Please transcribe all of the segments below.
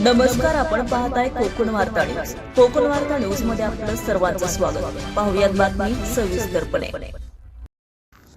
नमस्कार, आपण पाहताय कोकण वार्ता न्यूज. कोकण वार्ता न्यूज मध्ये आपलं सर्वांचं स्वागत. पाहुयात बातमी सविस्तरपणे.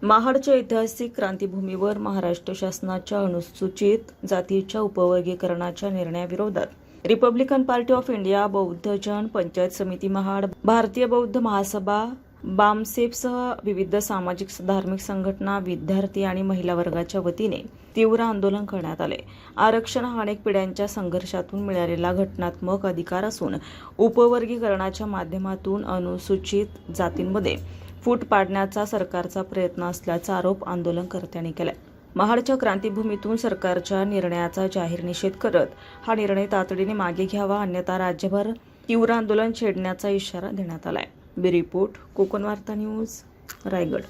महाडच्या ऐतिहासिक क्रांतीभूमीवर महाराष्ट्र शासनाच्या अनुसूचित जातीच्या उपवर्गीकरणाच्या निर्णयाविरोधात रिपब्लिकन पार्टी ऑफ इंडिया, बौद्ध जन पंचायत समिती महाड, भारतीय बौद्ध महासभा, बामसेफसह विविध सामाजिक धार्मिक संघटना, विद्यार्थी आणि महिला वर्गाच्या वतीने तीव्र आंदोलन करण्यात आले. आरक्षण हा अनेक पिढ्यांच्या संघर्षातून मिळालेला घटनात्मक अधिकार असून उपवर्गीकरणाच्या माध्यमातून अनुसूचित जातींमध्ये फूट पाडण्याचा सरकारचा प्रयत्न असल्याचा आरोप आंदोलनकर्त्यांनी केला. महाडच्या क्रांतीभूमीतून सरकारच्या निर्णयाचा जाहीर निषेध करत हा निर्णय तातडीने मागे घ्यावा, अन्यथा राज्यभर तीव्र आंदोलन छेडण्याचा इशारा देण्यात आलाय. रिपोर्ट कोकण वार्ता न्यूज, रायगड.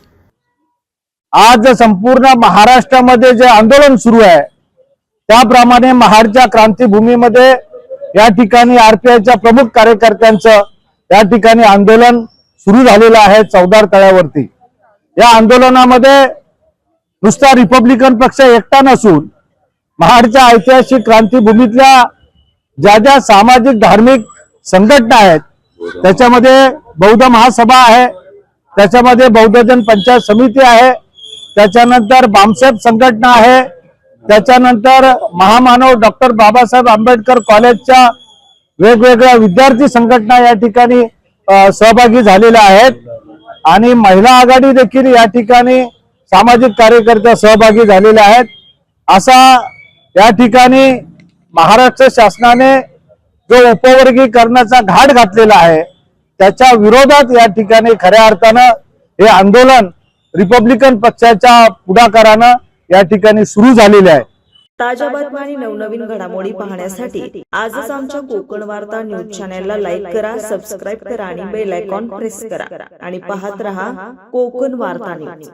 आज संपूर्ण महाराष्ट्रामध्ये जे आंदोलन सुरू आहे त्याप्रमाणे महाडच्या क्रांतीभूमीमध्ये या ठिकाणी आरपीआयच्या प्रमुख कार्यकर्त्यांचं या ठिकाणी आंदोलन सुरू झालेलं आहे चौदार तळ्यावरती. या आंदोलनामध्ये नुसता रिपब्लिकन पक्ष एकटा नसून महाडच्या ऐतिहासिक क्रांतीभूमीतल्या ज्या ज्या सामाजिक धार्मिक संघटना आहेत त्याच्यामध्ये बौद्ध महासभा आहे, त्याच्यामध्ये बौद्ध जन पंचायत समिती आहे, त्याच्यानंतर बामसेफ संघटना आहे, त्याच्यानंतर महामानव डॉक्टर बाबासाहेब आंबेडकर कॉलेजच्या वेगवेगळ्या विद्यार्थी संघटना या ठिकाणी सहभागी झालेल्या आहेत आणि महिला आघाडी देखील या ठिकाणी सामाजिक कार्यकर्ते सहभागी झालेले आहेत. असा या ठिकाणी महाराष्ट्र शासनाने जो उपवर्गीकरणाचा घाट घातलेला आहे त्याच्या विरोधात या ठिकाणी खऱ्या अर्थानं हे आंदोलन रिपब्लिकन पक्षाच्या पुढाकारानं या ठिकाणी सुरू झालेले आहे. ताज्या बातम्या आणि नवनवीन घडामोडी पाहण्यासाठी आजच आमच्या कोकण वार्ता न्यूज चॅनलला लाईक करा, सबस्क्राईब करा आणि बेल आयकॉन प्रेस करा आणि पाहत रहा कोकण वार्ता न्यूज.